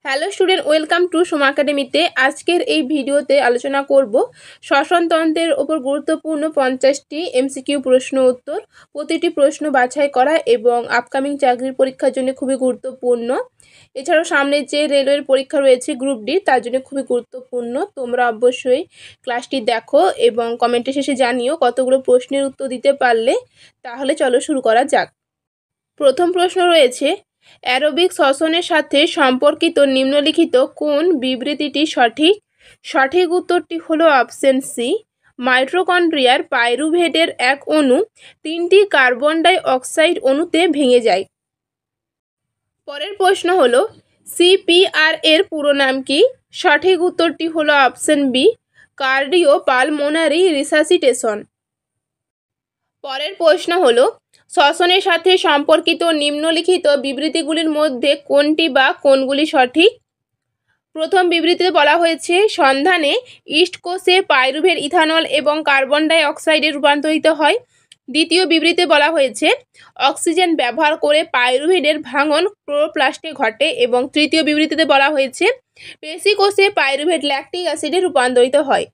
Hello student, welcome to Soma একাডেমিতে। আজকের এই ভিডিওতে আলোচনা করব শ্বসনতন্ত্রের ওপর গুরুত্বপূর্ণ 50টি এমসিকিউ প্রশ্ন উত্তর। প্রতিটি প্রশ্ন বাছাই করা এবং আপকামিং চাকরির পরীক্ষার জন্য খুবই গুরুত্বপূর্ণ। এছাড়াও সামনে যে রেলওয়ের পরীক্ষা রয়েছে গ্রুপ ডি, তার জন্য খুবই গুরুত্বপূর্ণ। তোমরা অবশ্যই ক্লাসটি দেখো এবং কমেন্টে শেষে জানিও কতগুলো প্রশ্নের উত্তর দিতে পারলে। তাহলে চলো শুরু করা যাক। প্রথম প্রশ্ন রয়েছে, অ্যারোবিক শ্বসনের সাথে সম্পর্কিত নিম্নলিখিত কোন বিবৃতিটি সঠিক? সঠিক উত্তরটি হলো অপশন সি। মাইটোকন্ড্রিয়ার পাইরুভেটের এক অণু 3টি কার্বন ডাই অক্সাইড অণুতে ভেঙে যায়। পরের প্রশ্ন হলো, সিপিআর এর পুরো নাম কি? সঠিক উত্তরটি হলো option B, cardio pulmonary resuscitation. পরের প্রশ্ন হলো, শ্বসনের সাথে সম্পর্কিত নিম্নলিখিত বিবৃতিগুলির মধ্যে কোনটি বা কোনগুলি সঠিক? প্রথম বিবৃতিতে বলা হয়েছে সন্ধানে ইস্ট কোষে পাইরুভেট ইথানল এবং কার্বন ডাই অক্সাইডে রূপান্তরিত হয়। দ্বিতীয় বিবৃতিতে বলা হয়েছে অক্সিজেন ব্যবহার করে পাইরুভেটের ভাঙন ক্লোরোপ্লাস্টে ঘটে। এবং তৃতীয় বিবৃতিতে বলা হয়েছে পেশি কোষে পাইরুভেট ল্যাকটিক অ্যাসিডে রূপান্তরিত হয়।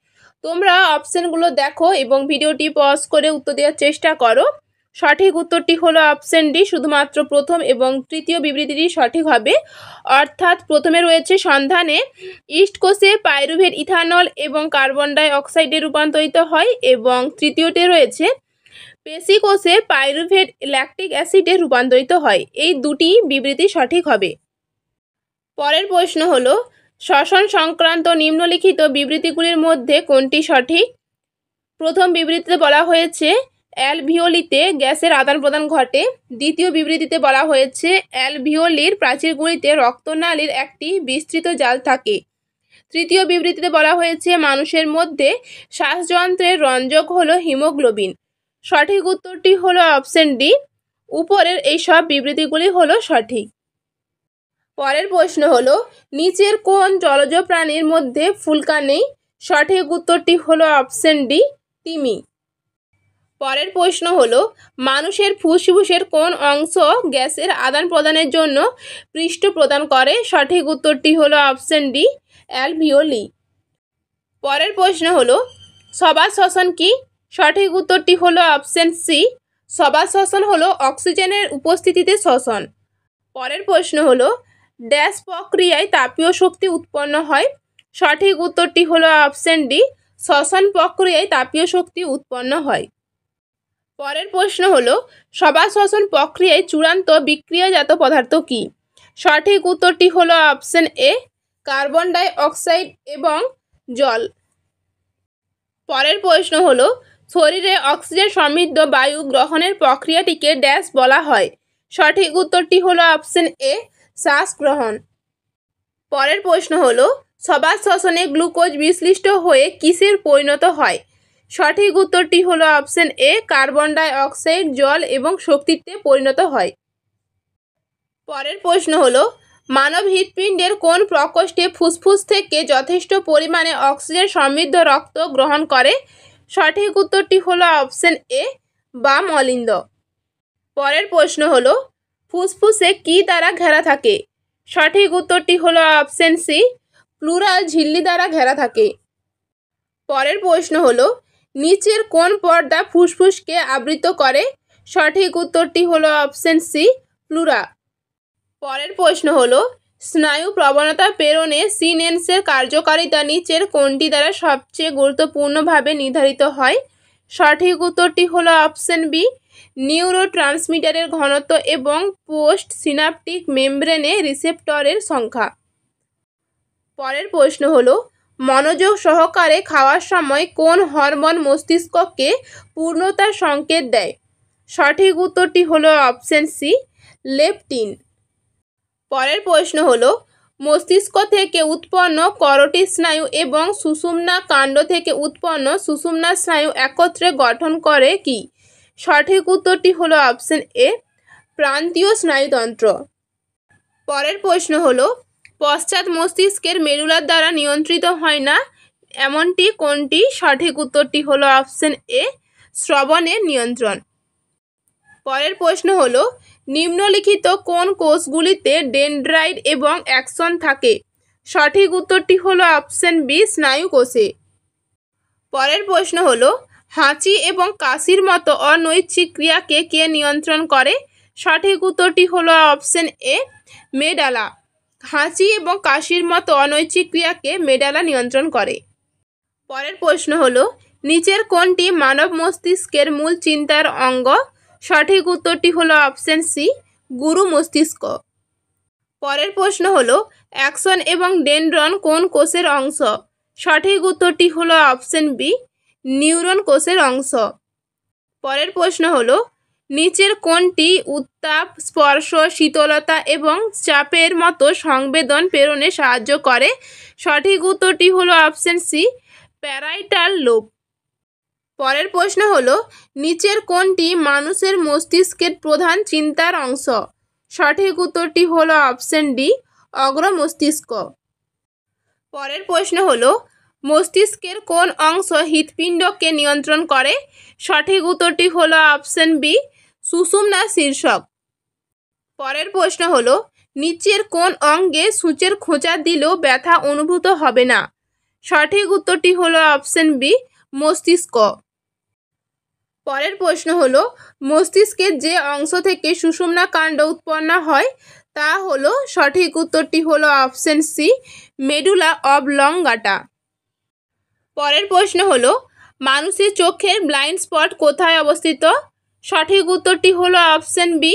তোমরা অপশানগুলো দেখো এবং ভিডিওটি পজ করে উত্তর দেওয়ার চেষ্টা করো। সঠিক উত্তরটি হলো অপশন ডি, শুধুমাত্র প্রথম এবং তৃতীয় বিবৃতিটি সঠিক হবে। অর্থাৎ প্রথমে রয়েছে সন্ধানে ইস্ট কোষে পাইরুভেট ইথানল এবং কার্বন ডাই অক্সাইডে রূপান্তরিত হয় এবং তৃতীয়তে রয়েছে পেশি কোষে পাইরুভেট ল্যাকটিক অ্যাসিডে রূপান্তরিত হয়। এই দুটি বিবৃতি সঠিক হবে। পরের প্রশ্ন হলো, শ্বসন সংক্রান্ত নিম্নলিখিত বিবৃতিগুলির মধ্যে কোনটি সঠিক? প্রথম বিবৃতিতে বলা হয়েছে অ্যালভিওলিতে গ্যাসের আদান প্রদান ঘটে। দ্বিতীয় বিবৃতিতে বলা হয়েছে অ্যালভিওলির প্রাচীরগুলিতে রক্তনালীর একটি বিস্তৃত জাল থাকে। তৃতীয় বিবৃতিতে বলা হয়েছে মানুষের মধ্যে শ্বাসযন্ত্রের রঞ্জক হলো হিমোগ্লোবিন। সঠিক উত্তরটি হলো অপশন ডি, উপরের এই সব বিবৃতিগুলি হলো সঠিক। পরের প্রশ্ন হলো, নিচের কোন জলজ প্রাণীর মধ্যে ফুলকা নেই? সঠিক উত্তরটি হলো অপশন ডি, তিমি। পরের প্রশ্ন হলো, মানুষের ফুসফুসের কোন অংশ গ্যাসের আদান প্রদানের জন্য পৃষ্ঠ প্রদান করে? সঠিক উত্তরটি হলো অপশন ডি, অ্যালভিওলি। পরের প্রশ্ন হলো, সবাত শ্বসন কি? সঠিক উত্তরটি হলো অপশন সি, সবাত শ্বসন হলো অক্সিজেনের উপস্থিতিতে শ্বসন। পরের প্রশ্ন হলো, ড্যাশ প্রক্রিয়ায় তাপীয় শক্তি উৎপন্ন হয়? সঠিক উত্তরটি হলো অপশন ডি, শ্বসন প্রক্রিয়ায় তাপীয় শক্তি উৎপন্ন হয়। পরের প্রশ্ন হলো, সবাত শ্বসন প্রক্রিয়ায় চূড়ান্ত বিক্রিয়াজাত পদার্থ কি? সঠিক উত্তরটি হলো option A, carbon dioxide এবং জল। পরের প্রশ্ন হলো, শরীরে অক্সিজেন সমৃদ্ধ বায়ু গ্রহণের প্রক্রিয়াটিকে ড্যাশ বলা হয়? সঠিক উত্তরটি হলো অপশন এ, শ্বাস গ্রহণ। পরের প্রশ্ন হলো, সবাত শ্বসনে গ্লুকোজ বিশ্লিষ্ট হয়ে কিসের পরিণত হয়? সঠিক উত্তরটি হলো option A, carbon dioxide, জল এবং শক্তিতে পরিণত হয়। পরের প্রশ্ন হলো, মানব হৃৎপিণ্ডের কোন প্রকোষ্ঠে ফুসফুস থেকে যথেষ্ট পরিমাণে অক্সিজেন সমৃদ্ধ রক্ত গ্রহণ করে? সঠিক উত্তরটি হলো অপশন এ, বাম অলিন্দ। পরের প্রশ্ন হলো, ফুসফুসে কি দ্বারা ঘেরা থাকে? সঠিক উত্তরটি হলো অপশন সি, প্লুরাল ঝিল্লি দ্বারা ঘেরা থাকে। পরের প্রশ্ন হলো, নিচের কোন পর্দা ফুসফুসকে আবৃত করে? সঠিক উত্তরটি হলো অপশন সি, প্লুরা। পরের প্রশ্ন হলো, স্নায়ু প্রবণতা প্রেরণে সিনেন্সের কার্যকারিতা নিচের কোনটি দ্বারা সবচেয়ে গুরুত্বপূর্ণভাবে নির্ধারিত হয়? সঠিক উত্তরটি হলো অপশন বি, নিউরো ট্রান্সমিটারের ঘনত্ব এবং পোস্ট সিনাপটিক মেমব্রেনে রিসেপ্টরের সংখ্যা। পরের প্রশ্ন হলো, মনোযোগ সহকারে খাওয়ার সময় কোন হরমোন মস্তিষ্ককে পূর্ণতার সংকেত দেয়? সঠিক উত্তরটি হলো অপশন সি, লেপটিন। পরের প্রশ্ন হলো, মস্তিষ্ক থেকে উৎপন্ন করোটিড স্নায়ু এবং সুষুম্না কাণ্ড থেকে উৎপন্ন সুষুম্না স্নায়ু একত্রে গঠন করে কি? সঠিক উত্তরটি হলো অপশন এ, প্রান্তীয় স্নায়ুতন্ত্র। পরের প্রশ্ন হলো, পশ্চাৎ মস্তিষ্কের মেরুলার দ্বারা নিয়ন্ত্রিত হয় না এমনটি কোনটি? সঠিক উত্তরটি হলো অপশন এ, শ্রবণের নিয়ন্ত্রণ। পরের প্রশ্ন হলো, নিম্নলিখিত কোন কোষগুলিতে ডেনড্রাইট এবং অ্যাক্সন থাকে? সঠিক উত্তরটি হলো অপশন বি, স্নায়ু কোষে। পরের প্রশ্ন হলো হাঁচি এবং কাশির মতো অনৈচ্ছিক ক্রিয়াকে কে নিয়ন্ত্রণ করে? সঠিক উত্তরটি হলো অপশন এ, মেডালা। হাঁচি এবং কাশির মতো অনৈচ্ছিক ক্রিয়াকে মেডালা নিয়ন্ত্রণ করে। পরের প্রশ্ন হলো নিচের কোনটি মানব মস্তিষ্কের মূল চিন্তার অঙ্গ? সঠিক উত্তরটি হলো অপশন সি, গুরু মস্তিষ্ক। পরের প্রশ্ন হলো অ্যাক্সন এবং ডেনড্রন কোন কোষের অংশ? সঠিক উত্তরটি হলো অপশন বি, নিউরন কোষের অংশ। পরের প্রশ্ন হলো নিচের কোনটি উত্তাপ, স্পর্শ, শীতলতা এবং চাপের মতো সংবেদন প্রেরণে সাহায্য করে? সঠিক উত্তরটি হলো অপশন সি, প্যারাইটাল লোব। পরের প্রশ্ন হলো নিচের কোনটি মানুষের মস্তিষ্কের প্রধান চিন্তার অংশ? সঠিক উত্তরটি হলো অপশন ডি, অগ্র মস্তিষ্ক। পরের প্রশ্ন হলো মস্তিষ্কের কোন অংশ হৃৎপিণ্ডকে নিয়ন্ত্রণ করে? সঠিক উত্তরটি হলো অপশন বি, সুষুম্না শীর্ষক। পরের প্রশ্ন হলো নিচের কোন অঙ্গে সূচের খোঁচা দিলেও ব্যথা অনুভূত হবে না? সঠিক উত্তরটি হলো অপশন বি, মস্তিষ্ক। পরের প্রশ্ন হলো মস্তিষ্কের যে অংশ থেকে সুষুম্না কাণ্ড উৎপন্ন হয় তা হলো? সঠিক উত্তরটি হলো অপশন সি, মেডুলা অবলংগাটা। পরের প্রশ্ন হলো মানুষের চোখের ব্লাইন্ড স্পট কোথায় অবস্থিত? সঠিক উত্তরটি হলো অপশন বি,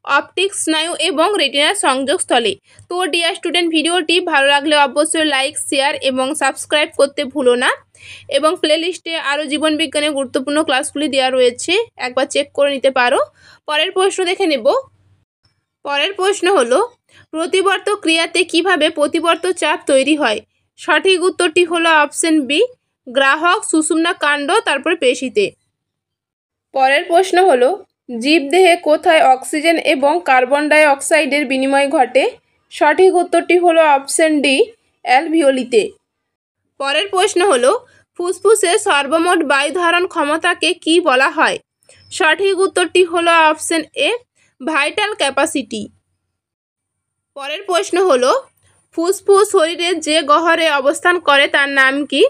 অপটিক স্নায়ু এবং রেটিনার সংযোগস্থলে। তো ডিয়ার স্টুডেন্ট, ভিডিওটি ভালো লাগলে অবশ্যই লাইক, শেয়ার এবং সাবস্ক্রাইব করতে ভুলো না। এবং প্লেলিস্টে আরও জীবনবিজ্ঞানের গুরুত্বপূর্ণ ক্লাসগুলি দেওয়া রয়েছে, একবার চেক করে নিতে পারো। পরের প্রশ্ন দেখে নেব। পরের প্রশ্ন হলো প্রতিবর্ত ক্রিয়াতে কিভাবে প্রতিবর্ত চাপ তৈরি হয়? সঠিক উত্তরটি হলো অপশন বি, গ্রাহক সুষুম্না কাণ্ড তারপরে পেশিতে। পরের প্রশ্ন হলো জীবদেহে কোথায় অক্সিজেন এবং কার্বন ডাই অক্সাইডের বিনিময় ঘটে? সঠিক উত্তরটি হলো অপশন ডি, অ্যালভিওলিতে। পরের প্রশ্ন হলো ফুসফুসের সর্বমোট বায়ু ধারণ ক্ষমতাকে কি বলা হয়? সঠিক উত্তরটি হলো অপশন এ, ভাইটাল ক্যাপাসিটি। পরের প্রশ্ন হলো ফুসফুস শরীরের যে গহ্বরে অবস্থান করে তার নাম কি?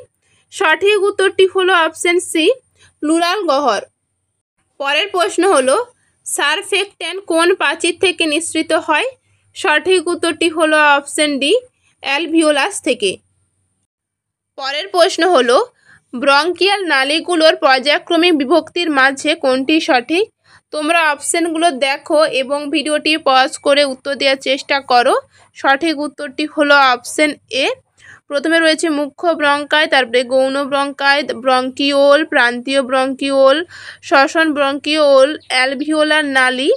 সঠিক উত্তরটি হলো অপশন সি, প্লুরাল গহ্বর। পরের প্রশ্ন হলো সারফেক্ট্যান্ট কোন প্রাচীর থেকে নিঃসৃত হয়? সঠিক উত্তরটি হলো অপশন ডি, অ্যালভিওলাস থেকে। পরের প্রশ্ন হলো ব্রঙ্কিয়াল নালীগুলোর পর্যায়ক্রমিক বিভক্তির মাঝে কোনটি সঠিক? তোমরা অপশানগুলো দেখো এবং ভিডিওটি পজ করে উত্তর দেওয়ার চেষ্টা করো। সঠিক উত্তরটি হলো অপশন এ, প্রথমে রয়েছে মুখ্য ব্রঙ্কায়, তারপরে গৌণ ব্রঙ্কায়, ব্রঙ্কিওল, প্রান্তীয় ব্রঙ্কিওল, শ্বসন ব্রঙ্কিওল, অ্যালভিওলার নালী,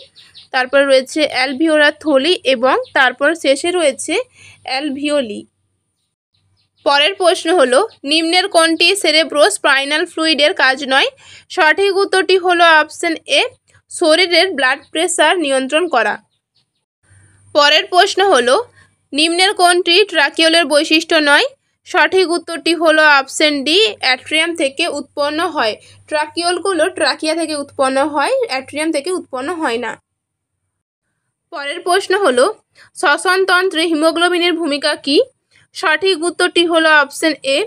তারপর রয়েছে অ্যালভিওলার থলি এবং তারপর শেষে রয়েছে অ্যালভিওলি। পরের প্রশ্ন হলো নিম্নের কোনটি সেরেব্রো স্পাইনাল ফ্লুইডের কাজ নয়? সঠিক উত্তরটি হলো অপশন এ, শরীরের ব্লাড প্রেসার নিয়ন্ত্রণ করা। পরের প্রশ্ন হলো নিম্নের কোনটি ট্রাকিওলের বৈশিষ্ট্য নয়? সঠিক উত্তরটি হলো অপশন ডি, অ্যাট্রিয়াম থেকে উৎপন্ন হয়। ট্রাকিওলগুলো ট্রাকিয়া থেকে উৎপন্ন হয়, অ্যাট্রিয়াম থেকে উৎপন্ন হয় না। পরের প্রশ্ন হলো শ্বসনতন্ত্রে হিমোগ্লোবিনের ভূমিকা কী? সঠিক উত্তরটি হলো অপশন এ,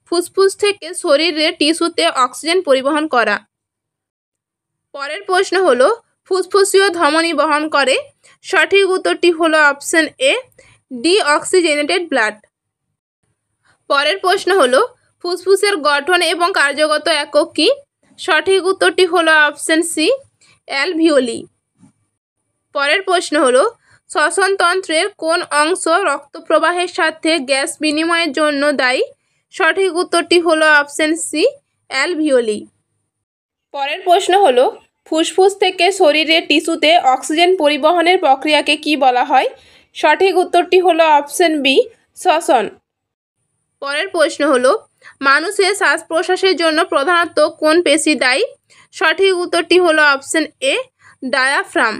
ফুসফুস থেকে শরীরের টিস্যুতে অক্সিজেন পরিবহন করা। পরের প্রশ্ন হলো ফুসফুসীয় ধমনী বহন করে। সঠিক উত্তরটি হলো অপশন এ, ডিঅক্সিজেনেটেড ব্লাড। পরের প্রশ্ন হলো ফুসফুসের গঠন এবং কার্যগত একক কী? সঠিক উত্তরটি হলো অপশন সি, অ্যালভিওলি। পরের প্রশ্ন হলো শ্বসনতন্ত্রের কোন অংশ রক্তপ্রবাহের সাথে গ্যাস বিনিময়ের জন্য দায়ী? সঠিক উত্তরটি হলো অপশন সি, অ্যালভিওলি। পরের প্রশ্ন হলো ফুসফুস থেকে শরীরের টিস্যুতে অক্সিজেন পরিবহনের প্রক্রিয়াকে কি বলা হয়? সঠিক উত্তরটি হলো অপশন বি, শ্বসন। পরের প্রশ্ন হলো মানুষের শ্বাস প্রশ্বাসের জন্য প্রধানত কোন পেশি দায়ী? সঠিক উত্তরটি হলো অপশন এ, ডায়াফ্রাম।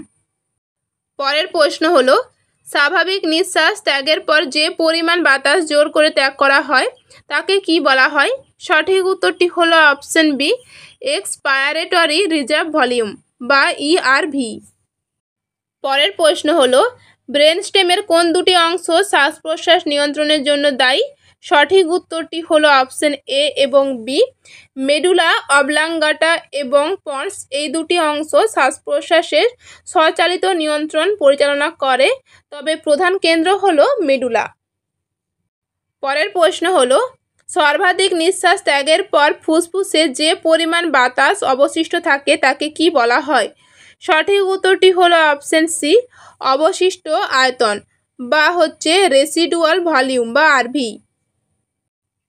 পরের প্রশ্ন হলো স্বাভাবিক নিঃশ্বাস ত্যাগের পর যে পরিমাণ বাতাস জোর করে ত্যাগ করা হয় তাকে কি বলা হয়? সঠিক উত্তরটি হলো অপশন বি, এক্সপায়ারেটরি রিজার্ভ ভলিউম বা ইআরভি। পরের প্রশ্ন হলো ব্রেন স্টেমের কোন দুটি অংশ শ্বাস প্রশ্বাস নিয়ন্ত্রণের জন্য দায়ী? সঠিক উত্তরটি হলো অপশন এ এবং বি। মেডুলা অবলাঙ্গাটা এবং পন্স এই দুটি অংশ শ্বাস প্রশ্বাসের স্বচালিত নিয়ন্ত্রণ পরিচালনা করে, তবে প্রধান কেন্দ্র হলো মেডুলা। পরের প্রশ্ন হলো সর্বাধিক নিঃশ্বাস ত্যাগের পর ফুসফুসে যে পরিমাণ বাতাস অবশিষ্ট থাকে তাকে কি বলা হয়? সঠিক উত্তরটি হলো অপশন সি, অবশিষ্ট আয়তন বা রেসিডুয়াল ভলিউম বা আরভি।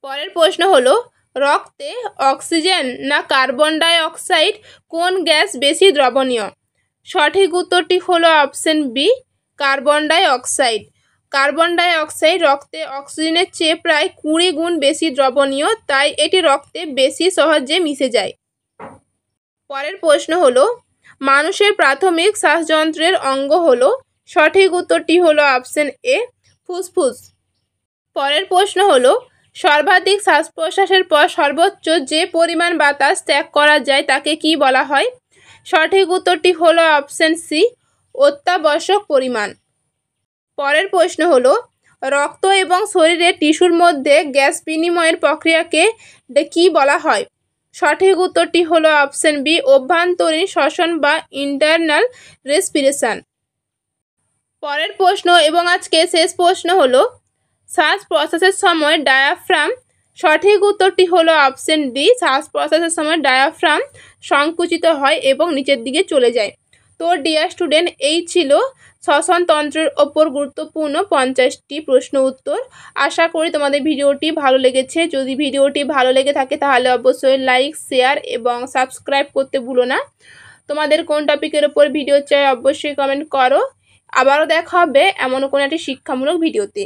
পরের প্রশ্ন হলো রক্তে অক্সিজেন না কার্বন ডাই অক্সাইড কোন গ্যাস বেশি দ্রবণীয়? সঠিক উত্তরটি হলো option B, carbon die oxide. Carbon die oxide রক্তে অক্সিজেনের চেয়ে প্রায় 20 গুণ বেশি দ্রবণীয়, তাই এটি রক্তে বেশি সহজে মিশে যায়। পরের প্রশ্ন হলো মানুষের প্রাথমিক শ্বাসযন্ত্রের অঙ্গ হলো? সঠিক উত্তরটি হলো অপশন এ, ফুসফুস। পরের প্রশ্ন হলো সর্বাধিক শ্বাস প্রশ্বাসের পর সর্বোচ্চ যে পরিমাণ বাতাস ত্যাগ করা যায় তাকে কি বলা হয়? সঠিক উত্তরটি হলো অপশন সি, অত্যাবশ্যক পরিমাণ। পরের প্রশ্ন হলো রক্ত এবং শরীরের টিস্যুর মধ্যে গ্যাস বিনিময়ের প্রক্রিয়াকে কি বলা হয়? সঠিক উত্তরটি হলো অপশন বি, অভ্যন্তরীণ শ্বসন বা ইন্টারনাল রেসপিরেশন। পরের প্রশ্ন এবং আজকে শেষ প্রশ্ন হলো শ্বাস প্রশ্বাসের সময় ডায়াফ্রাম। সঠিক উত্তরটি হলো অপশন ডি, শ্বাস প্রশ্বাসের সময় ডায়াফ্রাম সংকুচিত হয় এবং নিচের দিকে চলে যায়। তো ডিয়ার স্টুডেন্ট, এই ছিল শ্বসনতন্ত্রের ওপর গুরুত্বপূর্ণ 50টি প্রশ্ন উত্তর। আশা করি তোমাদের ভিডিওটি ভালো লেগেছে। যদি ভিডিওটি ভালো লেগে থাকে তাহলে অবশ্যই লাইক, শেয়ার এবং সাবস্ক্রাইব করতে ভুলো না। তোমাদের কোন টপিকের ওপর ভিডিও চাই অবশ্যই কমেন্ট করো। আবারও দেখা হবে এমন কোনো একটি শিক্ষামূলক ভিডিওতে।